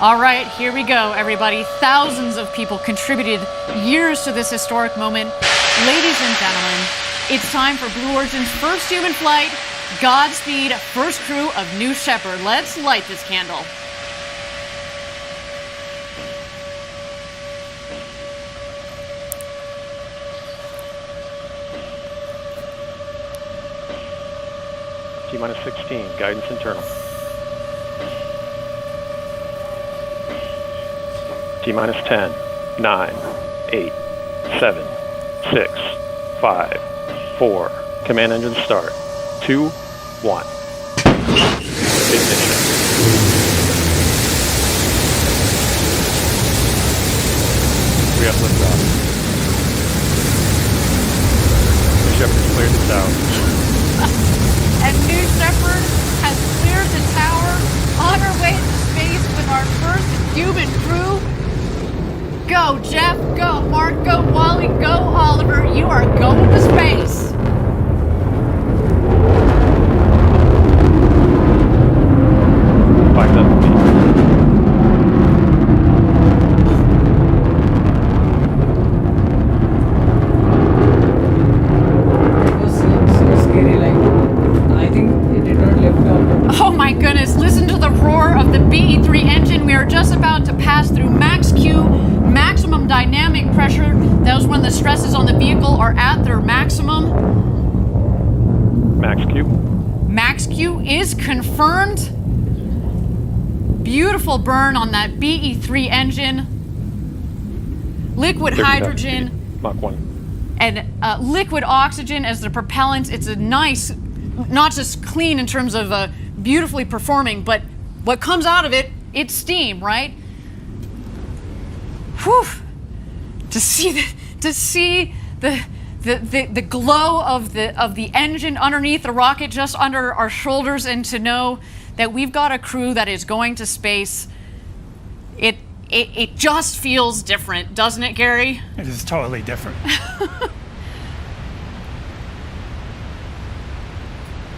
All right, here we go, everybody. Thousands of people contributed years to this historic moment. Ladies and gentlemen, it's time for Blue Origin's first human flight. Godspeed, first crew of New Shepard. Let's light this candle. T-minus 16, guidance internal. T-minus 10, 9, 8, 7, 6, 5, 4. Command engine start. 2, 1. Ignition. We have liftoff. New Shepard's cleared the tower. And New Shepard has cleared the tower on our way to space with our first human crew. Go, Jeff. Go, Mark. Go, Wally. Go, Oliver. You are going to space. Oh my goodness, listen to the roar of the BE-3 engine. We are just about to pass through max Q, maximum dynamic pressure. That was when the stresses on the vehicle are at their maximum. Max Q. Max Q is confirmed. Beautiful burn on that BE-3 engine. Liquid hydrogen. Mach 1. And liquid oxygen as the propellant. It's a nice, not just clean in terms of beautifully performing, but what comes out of it, it's steam, right? Whew! To see the glow of the engine underneath the rocket, just under our shoulders, and to know that we've got a crew that is going to space, it just feels different, doesn't it, Gary? It is totally different.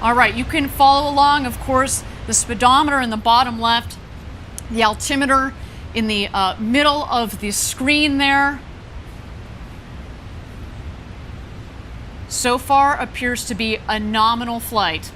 All right, you can follow along, of course, the speedometer in the bottom left, the altimeter in the middle of the screen there. So far appears to be a nominal flight.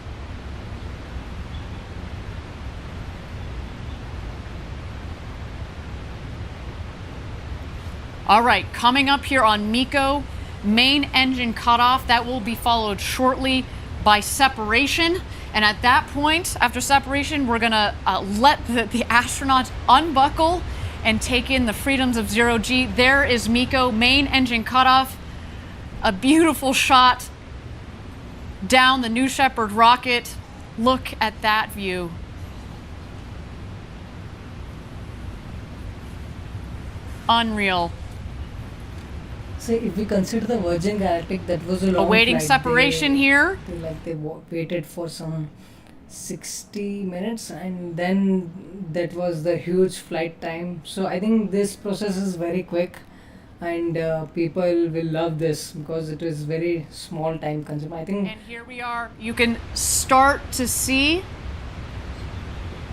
All right, coming up here on MECO, main engine cutoff. That will be followed shortly by separation, and at that point, after separation, we're gonna let the astronauts unbuckle and take in the freedoms of zero G. There is MECO, main engine cutoff. A beautiful shot down the New Shepard rocket. Look at that view. Unreal. So if we consider the Virgin Galactic, that was a long awaiting flight. separation here. They waited for some 60 minutes, and then that was the huge flight time. So I think this process is very quick, and people will love this because it is very small time consuming, I think. And here we are. You can start to see.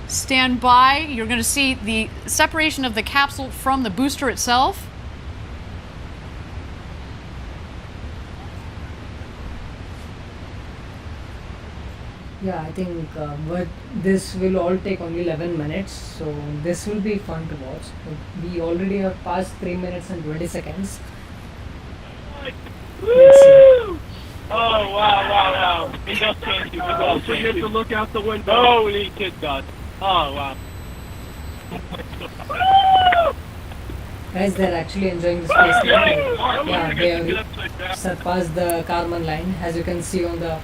Stand by. You're going to see the separation of the capsule from the booster itself. Yeah, I think but this will all take only 11 minutes, so this will be fun to watch. We already have passed 3 minutes and 20 seconds. Let's see. Oh, wow. We just changed you. So you have to look out the window. Holy kid God. Oh, wow. Guys, they're actually enjoying the space. Yeah, they have surpassed the Kármán line, as you can see on the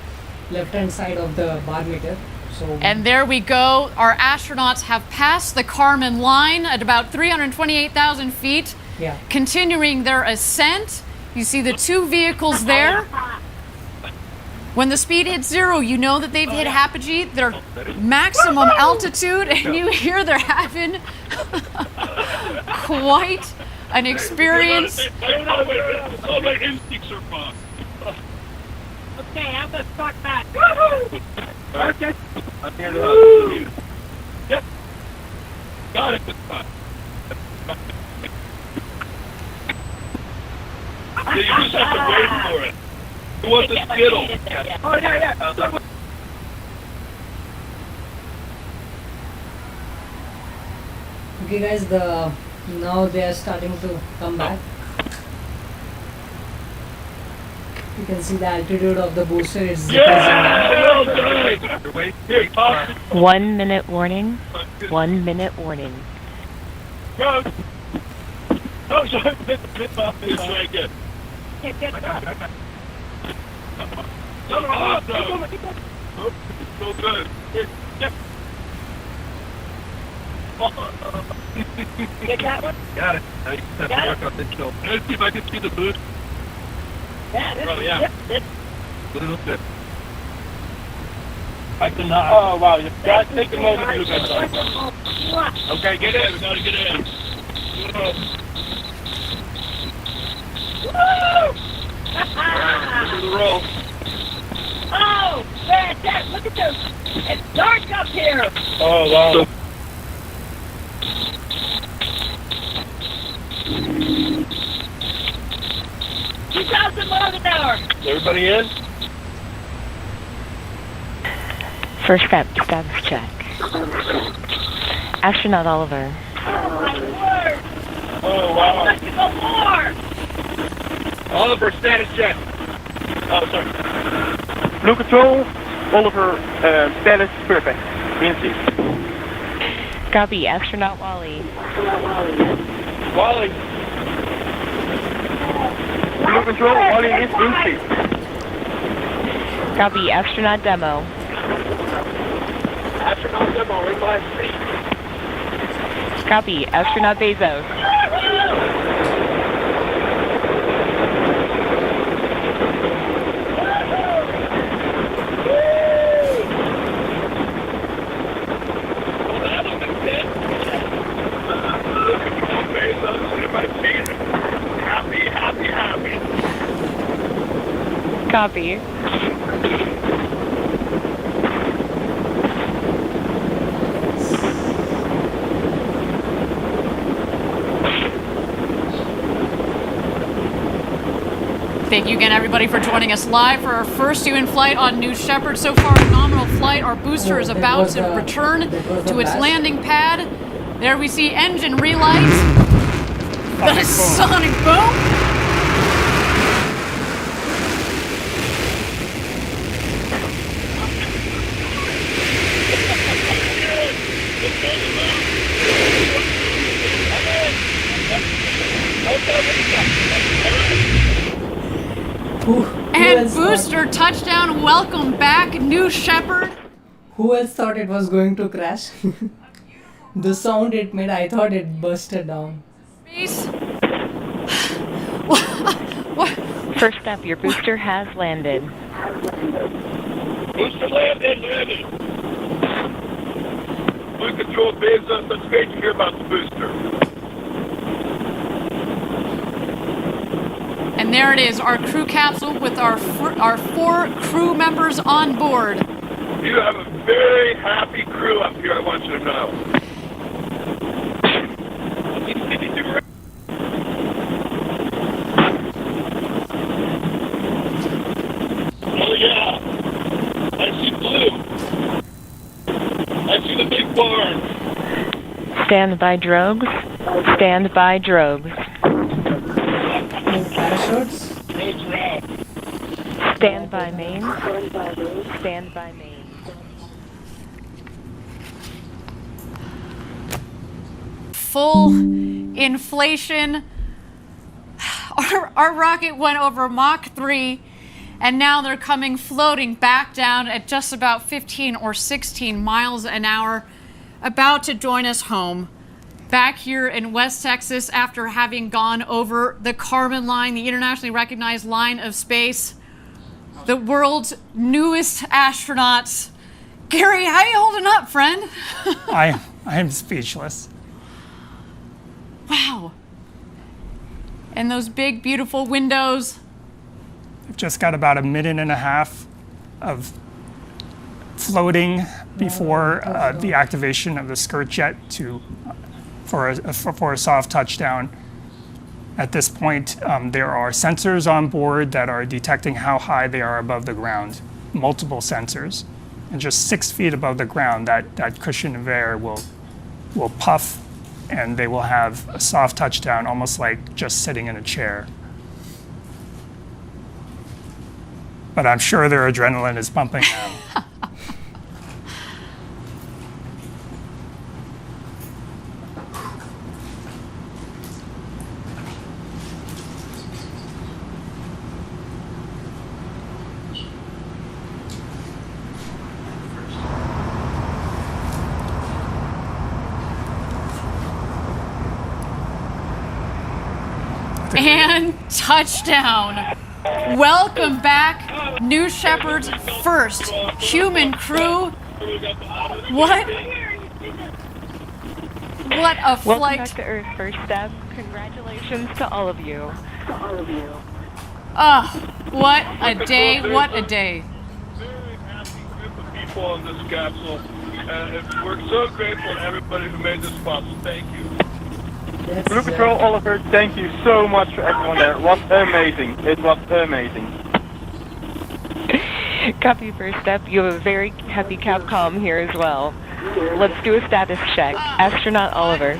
left-hand side of the bar meter. So, and there we go. Our astronauts have passed the Kármán line at about 328,000 feet. Yeah. Continuing their ascent. You see the two vehicles there. When the speed hits zero, you know that they've hit apogee, their maximum altitude, and you hear they're having quite an experience. All my instincts are fun. Okay, I'm the stock back. Okay. I'm here to help. Yep. Got it this time. You just have to wait for it. You want the Skittle. Oh, yeah. Okay, guys. Now they are starting to come back. You can see the altitude of the booster is decreasing. 1 minute warning. 1 minute warning. Go. Oh, sorry. It's right there. So good. Get that one? Got it. Now you just have to work on the kill. Let's see if I can see the boost. Yeah, this, Oh, yeah. This. A little bit. I cannot. Oh, wow. You got to take a moment to do that. Okay, get in. We got to get in. Alright, do the roll. Oh, fantastic. Look at this. It's dark up here. Oh, wow. 2,000 miles an hour. Is everybody in? First step, status check. Astronaut Oliver. Oh, my word. Oh, wow. Let's go more. Oliver, status check. Oh, sorry. Blue control, Oliver, status perfect. Nancy. Copy, astronaut Wally. Wally. Blue control, Wally is Nancy. Copy, astronaut demo. Astronaut demo, in my seat. Copy, astronaut Bezos. Copy. Thank you again, everybody, for joining us live for our first in flight on New Shepard. So far, a nominal flight. Our booster is about to return to its landing pad. There we see engine relight. The sonic boom. And booster touchdown, welcome back, New Shepard. Who else thought it was going to crash? The sound it made, I thought it busted down. Space. First step, your booster has landed. Booster landed. Blue control, Bezos. That's great to hear about the booster. And there it is, our crew capsule with our 4 crew members on board. You have a very happy crew up here, I want you to know. Oh yeah, I see blue. I see the big barn. Stand by drogues. Stand by drogues. Parachutes. Stand by main. Stand by main. Full inflation. Our rocket went over Mach 3, and now they're coming floating back down at just about 15 or 16 miles an hour, about to join us home. Back here in West Texas after having gone over the Kármán line, the internationally recognized line of space. The world's newest astronauts. Gary, how you holding up, friend? I am speechless. Wow. And those big, beautiful windows. I've just got about a minute and a half of floating before the activation of the skirt jet for a soft touchdown. At this point, there are sensors on board that are detecting how high they are above the ground, multiple sensors. And just 6 feet above the ground, that cushion of air will puff, and they will have a soft touchdown, almost like just sitting in a chair. But I'm sure their adrenaline is pumping now. And touchdown. Welcome back, New Shepard's first human crew. What a Welcome flight. back to Earth, first step. Congratulations to all of you. What a day, what a day. Very happy group of people on this capsule. We're so grateful to everybody who made this possible. Thank you. Blue Control, Oliver, thank you so much for everyone there. It was amazing. It was amazing. Copy, first step. You have a very happy Capcom here as well. Let's do a status check. Astronaut Oliver.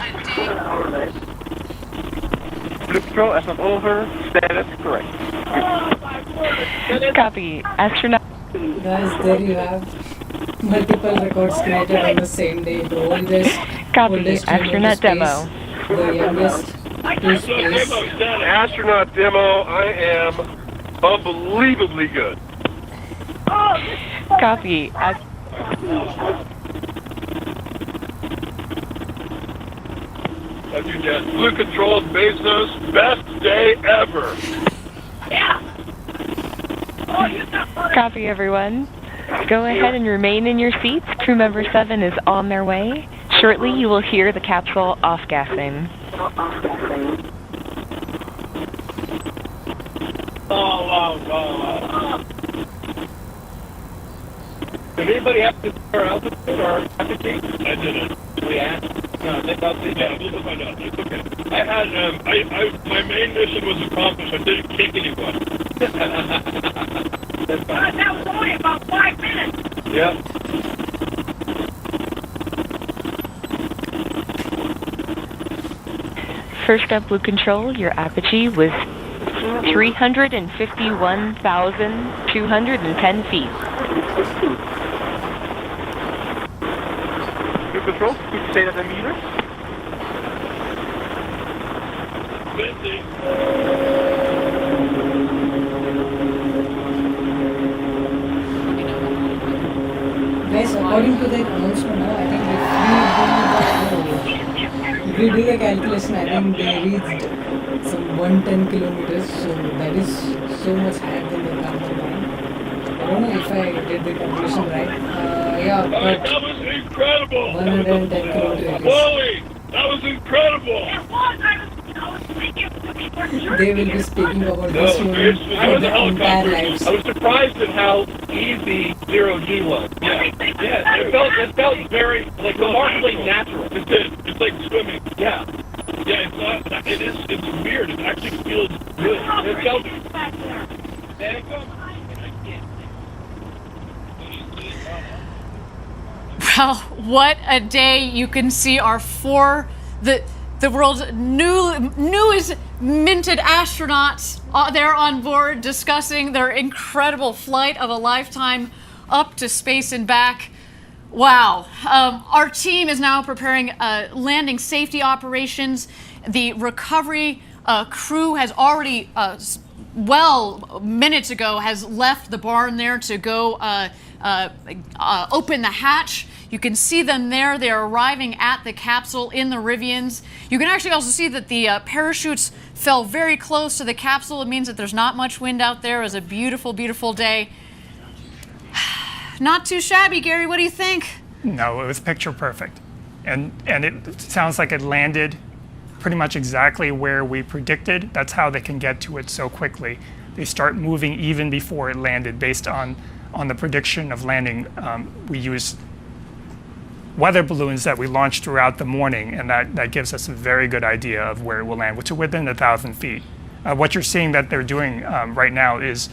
Blue Control, Astronaut Oliver, status correct. Copy. Astronaut. Guys, there you have multiple records created on the same day. The oldest, Copy. oldest Astronaut space, demo. the youngest to space. Astronaut demo, I am unbelievably good. Copy. Thank you, Jeff. Blue Control, Bezos, best day ever. Copy, everyone. Go ahead and remain in your seats. Crew member 7 is on their way. Shortly, you will hear the capsule off-gassing. Did anybody have to our altitude or altitude? I didn't. Yeah. No, they got the we'll find out. It's okay. I had my main mission was accomplished. I didn't kick anyone. That's fine. That was only about 5 minutes. Yeah. First up, Blue Control, your apogee was 351,210 feet. Blue Control, could you say that in meters? 50. Guys, according to the announcement now, I think if we do the calculation, I think they reached some 110 kilometers, so that is so much higher than the carbon line. I don't know if I did the calculation right. Yeah, but That was incredible. 110 kilometers. Wally, that was incredible. They will be speaking about this one I for was a their entire helicopter. lives. I was surprised at how easy 0G was. Yeah, it felt very, like, remarkably natural. It did. It's like swimming. Yeah. Yeah, it's weird. It actually feels good. It felt... There it goes. Well, what a day. You can see our the world's newest minted astronauts there on board discussing their incredible flight of a lifetime up to space and back. Wow. Our team is now preparing landing safety operations. The recovery crew has already, minutes ago, has left the barn there to go open the hatch. You can see them there. They're arriving at the capsule in the Rivians. You can actually also see that the parachutes fell very close to the capsule. It means that there's not much wind out there. It was a beautiful, beautiful day. Not too shabby, Gary. What do you think? No, it was picture perfect. And it sounds like it landed pretty much exactly where we predicted. That's how they can get to it so quickly. They start moving even before it landed based on the prediction of landing. We use weather balloons that we launched throughout the morning, and that gives us a very good idea of where it will land, which are within 1,000 feet. What you're seeing that they're doing right now is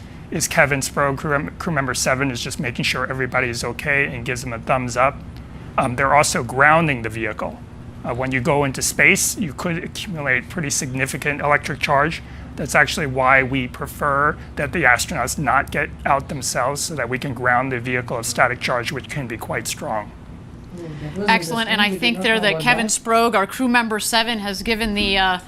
Kevin Sprogue, crew member 7, is just making sure everybody is okay and gives them a thumbs up. They're also grounding the vehicle. When you go into space, you could accumulate pretty significant electric charge. That's actually why we prefer that the astronauts not get out themselves, so that we can ground the vehicle of static charge, which can be quite strong. Excellent, and I think there that Kevin Sprogue, our crew member 7, has given the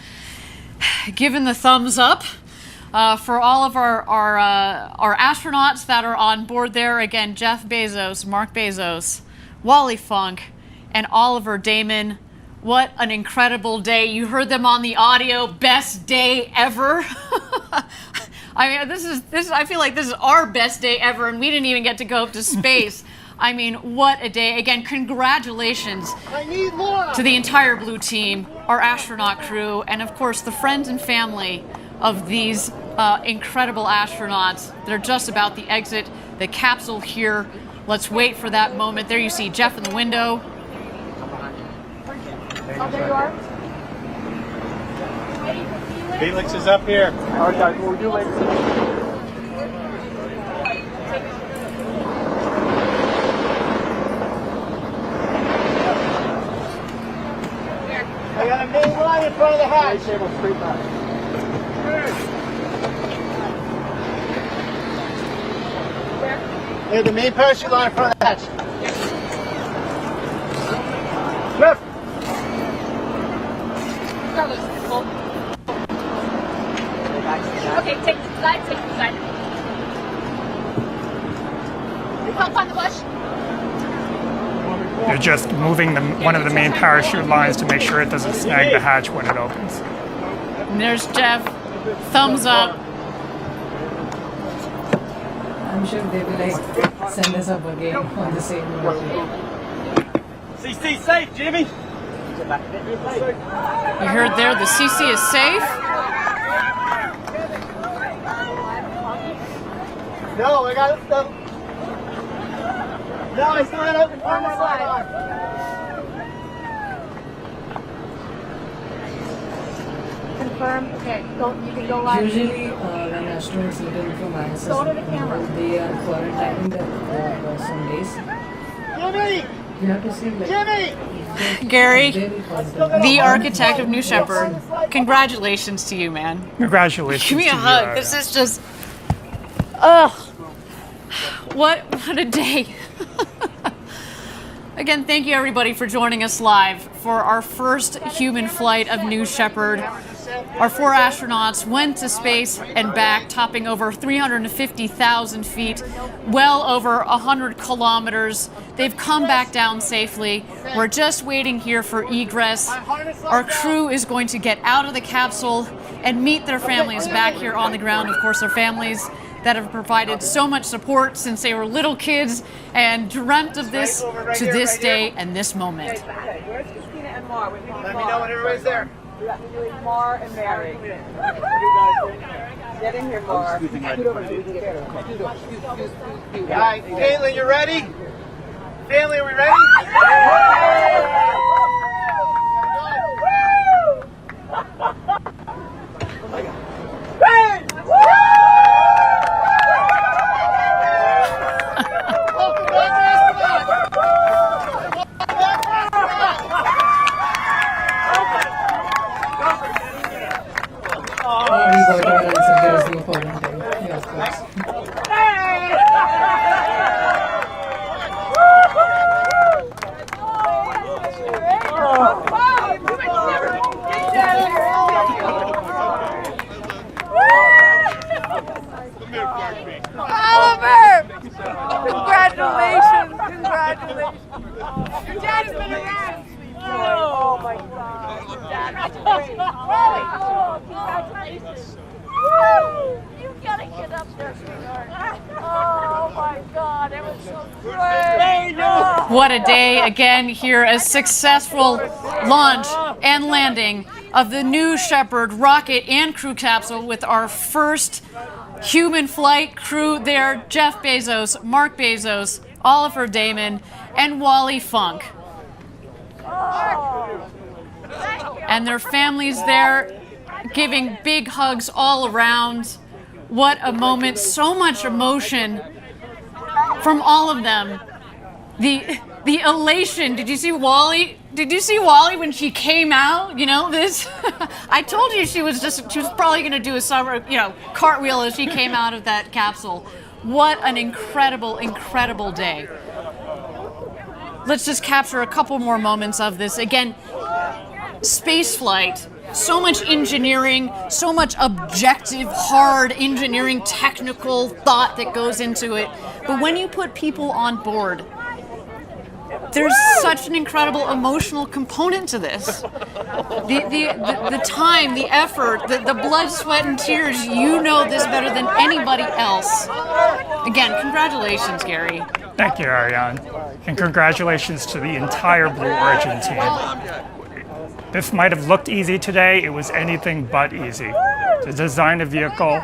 thumbs up for all of our astronauts that are on board there. Again, Jeff Bezos, Mark Bezos, Wally Funk, and Oliver Daemon. What an incredible day. You heard them on the audio. Best day ever. I mean, I feel like this is our best day ever, and we didn't even get to go up to space. I mean, what a day. Again, congratulations to the entire Blue Team, our astronaut crew, and of course the friends and family of these incredible astronauts. They're just about to exit the capsule here. Let's wait for that moment. There you see Jeff in the window. Oh, there you are. Felix is up here. All right, guys, what we're doing. I got a main line in front of the hatch. There's the main parachute line in front of the hatch. Left. Okay, take the side, take the side. You pump on the bush. They're just moving one of the main parachute lines to make sure it doesn't snag the hatch when it opens. And there's Jeff. Thumbs up. I'm sure they will like send us up again on the same route. CC safe, Jimmy. You heard there, the CC is safe. No, I got it. No, I still got it in front of the slide. Confirm. Okay, you can go live. Usually, when astronauts return from ISS, Go to the camera. they are quarantining for some days. Jimmy! You have to see, like, Jimmy! Gary, very positive. the architect of New Shepard, congratulations to you, man. Congratulations. Give me a to you, hug. This is just, ugh. What a day. Again, thank you everybody for joining us live for our first human flight of New Shepard. Our 4 astronauts went to space and back, topping over 350,000 feet, well over 100 kilometers. They've come back down safely. We're just waiting here for egress. Our crew is going to get out of the capsule and meet their families back here on the ground. Of course, their families that have provided so much support since they were little kids and dreamt of this to this day and this moment. Let me know when everybody's there. Mar and Mary. Get in here, Mar. All right, Caitlin, you ready? Family, are we ready? We got our answer. There is no quarantine. Yeah, of course. Oliver! Congratulations! Congratulations! Your dad's been around! Oh my God! Your dad! Congratulations! Woo! You gotta get up there, sweetheart! Oh my God! It was so great! What a day again here, a successful launch and landing of the New Shepard rocket and crew capsule with our first human flight crew there, Jeff Bezos, Mark Bezos, Oliver Daemon, and Wally Funk. And their families there giving big hugs all around. What a moment, so much emotion from all of them. The elation. Did you see Wally? Did you see Wally when she came out? You know, this I told you she was probably going to do a summer, cartwheel as she came out of that capsule. What an incredible, incredible day. Let's just capture a couple more moments of this. Again, spaceflight, so much engineering, so much objective, hard engineering, technical thought that goes into it. But when you put people on board, there's such an incredible emotional component to this. The time, the effort, the blood, sweat, and tears, you know this better than anybody else. Again, congratulations, Gary. Thank you, Ariane. And congratulations to the entire Blue Origin team. This might have looked easy today. It was anything but easy. To design a vehicle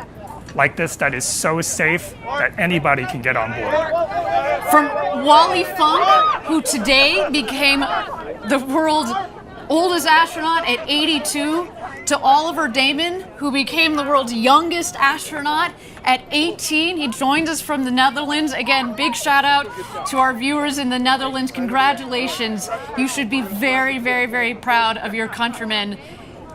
like this that is so safe that anybody can get on board. From Wally Funk, who today became the world's oldest astronaut at 82, to Oliver Daemon, who became the world's youngest astronaut at 18. He joined us from the Netherlands. Again, big shout out to our viewers in the Netherlands. Congratulations. You should be very, very, very proud of your countrymen.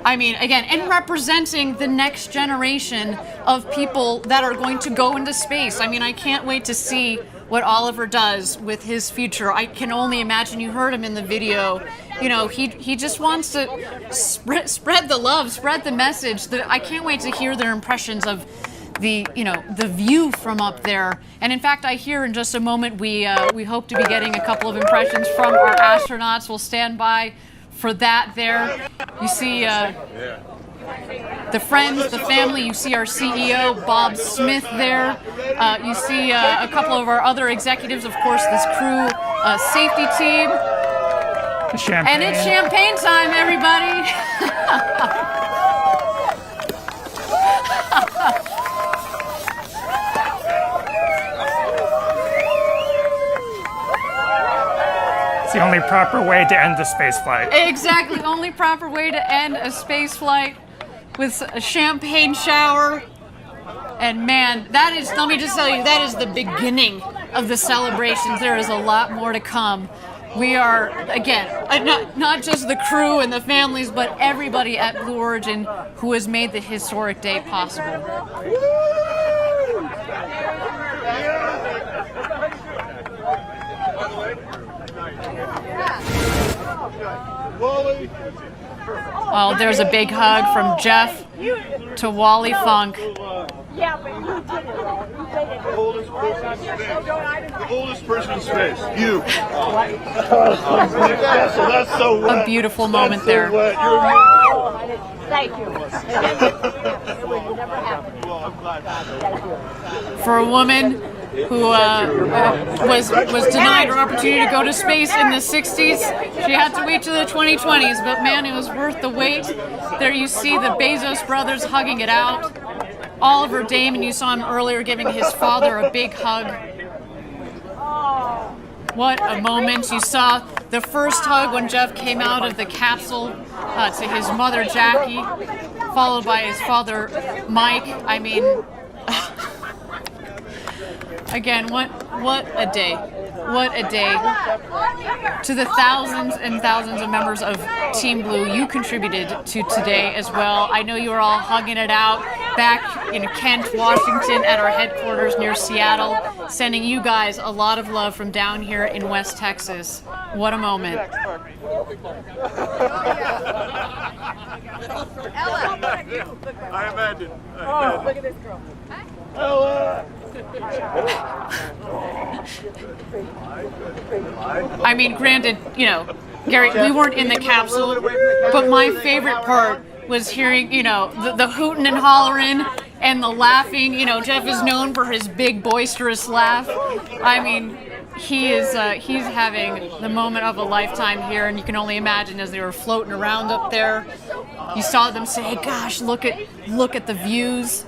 I mean, again, and representing the next generation of people that are going to go into space. I mean, I can't wait to see what Oliver does with his future. I can only imagine. You heard him in the video. You know, he just wants to spread the love, spread the message. I can't wait to hear their impressions of the view from up there. And in fact, I hear in just a moment we hope to be getting a couple of impressions from our astronauts. We'll stand by for that there. You see the friends, the family. You see our CEO, Bob Smith, there. You see a couple of our other executives, of course, this crew safety team. Champagne. And it's champagne time, everybody. It's the only proper way to end the space flight. Exactly, only proper way to end a space flight with a champagne shower. And man, that is, let me just tell you, that is the beginning of the celebrations. There is a lot more to come. We are, again, not just the crew and the families, but everybody at Blue Origin who has made the historic day possible. Oh, there's a big hug from Jeff to Wally Funk. Yeah, but you did it all. You did it. The oldest person in space. You. That's so wet. A beautiful moment there. Thank you. It would never happen. For a woman who was denied her opportunity to go to space in the 60s. She had to wait to the 2020s, but man, it was worth the wait. There you see the Bezos brothers hugging it out. Oliver Daemon, you saw him earlier giving his father a big hug. What a moment. You saw the first hug when Jeff came out of the capsule to his mother, Jackie, followed by his father, Mike. I mean, again, what a day. What a day. To the thousands and thousands of members of Team Blue, you contributed to today as well. I know you were all hugging it out back in Kent, Washington at our headquarters near Seattle, sending you guys a lot of love from down here in West Texas. What a moment. I imagine. Oh, look at this girl. Ella! I mean, granted, Gary, we weren't in the capsule, but my favorite part was hearing, the hooting and hollering and the laughing. Jeff is known for his big, boisterous laugh. I mean, he's having the moment of a lifetime here, and you can only imagine as they were floating around up there. You saw them say, "Gosh, look at the views."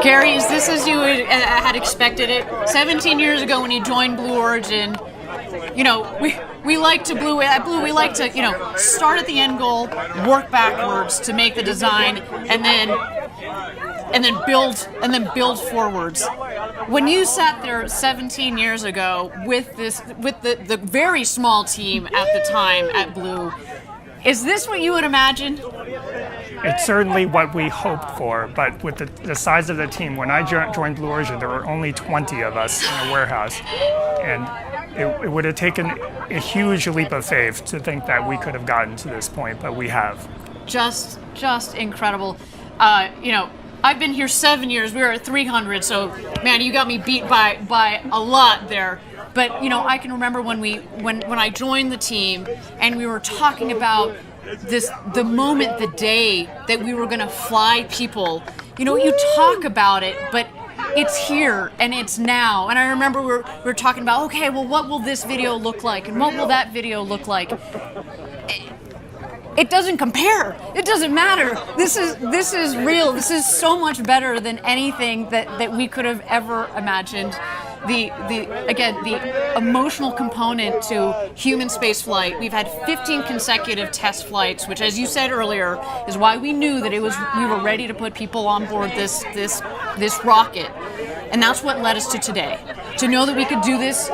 Gary, is this as you had expected it? 17 years ago when you joined Blue Origin, you know, we like to we like to, you know, start at the end goal, work backwards to make the design, and then build forwards. When you sat there 17 years ago with the very small team at the time at Blue, is this what you would imagine? It's certainly what we hoped for, but with the size of the team, when I joined Blue Origin, there were only 20 of us in a warehouse, and it would have taken a huge leap of faith to think that we could have gotten to this point, but we have. Just incredible. You know, I've been here 7 years. We were at 300, so man, you got me beat by a lot there. But you know, I can remember when I joined the team and we were talking about the moment, the day that we were going to fly people. You know, you talk about it, but it's here and it's now. And I remember we were talking about, okay, well, what will this video look like, and what will that video look like? It doesn't compare. It doesn't matter. This is real. This is so much better than anything that we could have ever imagined. The emotional component to human space flight. We've had 15 consecutive test flights, which, as you said earlier, is why we knew that we were ready to put people on board this rocket. And that's what led us to today. To know that we could do this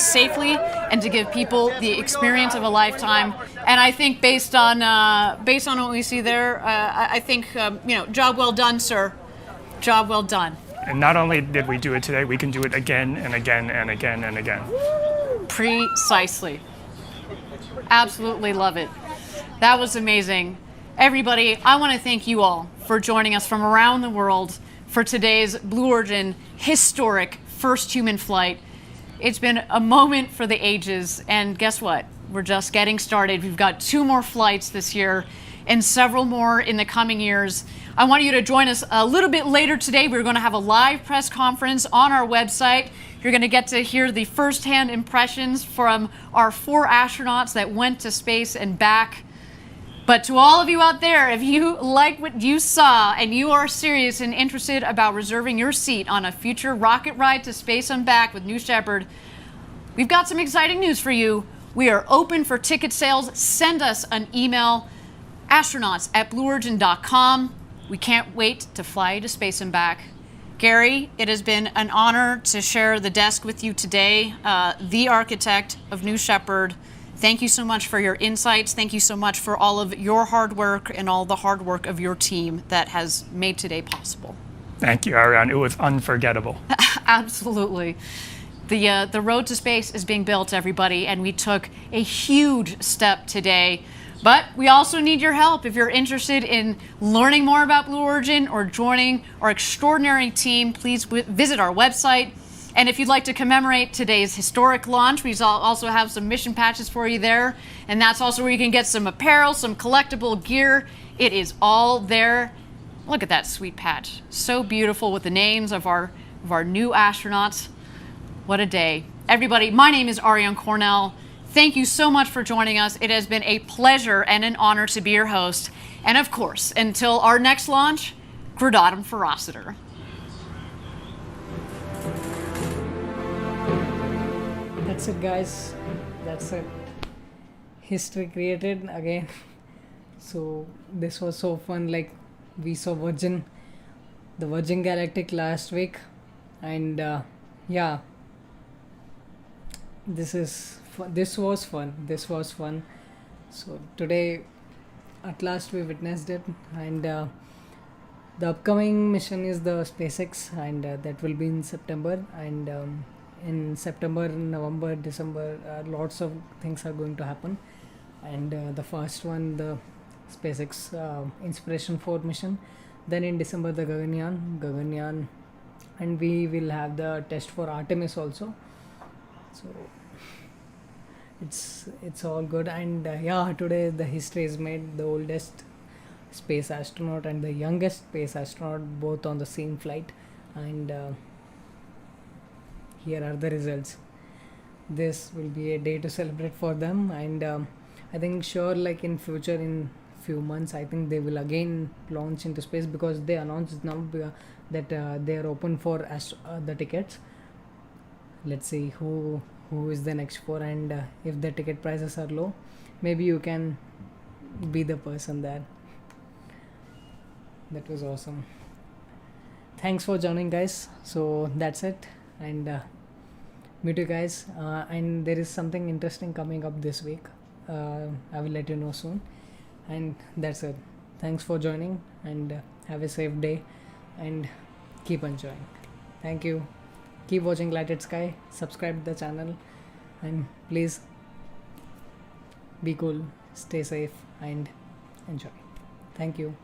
safely, and to give people the experience of a lifetime. And I think based on what we see there, I think you know, job well done, sir. Job well done. And not only did we do it today, we can do it again and again and again and again. Precisely. Absolutely love it. That was amazing. Everybody, I want to thank you all for joining us from around the world for today's Blue Origin historic first human flight. It's been a moment for the ages, and guess what? We're just getting started. We've got 2 more flights this year and several more in the coming years. I want you to join us a little bit later today. We're going to have a live press conference on our website. You're going to get to hear the firsthand impressions from our 4 astronauts that went to space and back. But to all of you out there, if you like what you saw and you are serious and interested about reserving your seat on a future rocket ride to space and back with New Shepard, we've got some exciting news for you. We are open for ticket sales. Send us an email, astronauts@blueorigin.com. We can't wait to fly you to space and back. Gary, it has been an honor to share the desk with you today, the architect of New Shepard. Thank you so much for your insights. Thank you so much for all of your hard work and all the hard work of your team that has made today possible. Thank you, Ariane. It was unforgettable. Absolutely. The road to space is being built, everybody, and we took a huge step today. But we also need your help. If you're interested in learning more about Blue Origin or joining our extraordinary team, please visit our website. And if you'd like to commemorate today's historic launch, we also have some mission patches for you there. And that's also where you can get some apparel, some collectible gear. It is all there. Look at that sweet patch. So beautiful with the names of our new astronauts. What a day. Everybody, my name is Ariane Cornell. Thank you so much for joining us. It has been a pleasure and an honor to be your host. And of course, until our next launch, Gradatum Ferociter. That's it, guys. That's it. History created again. So this was so fun. Like, we saw the Virgin Galactic last week, and yeah, this was fun. So today, at last, we witnessed it, and the upcoming mission is the SpaceX, and that will be in September. And in September, November, December, lots of things are going to happen. And the first one, the SpaceX Inspiration 4 mission. Then in December, the Gaganyaan, and we will have the test for Artemis also. So it's all good. And yeah, today the history is made. The oldest space astronaut and the youngest space astronaut both on the same flight. And here are the results. This will be a day to celebrate for them. And I think sure, like in future few months, I think they will again launch into space, because they announced now that they are open for the tickets. Let's see who is the next for, and if the ticket prices are low, maybe you can be the person there. That was awesome. Thanks for joining, guys. So that's it, and meet you guys, and there is something interesting coming up this week. I will let you know soon, and that's it. Thanks for joining, and have a safe day, and keep enjoying. Thank you. Keep watching Lighted Sky, subscribe to the channel, and please be cool, stay safe, and enjoy. Thank you.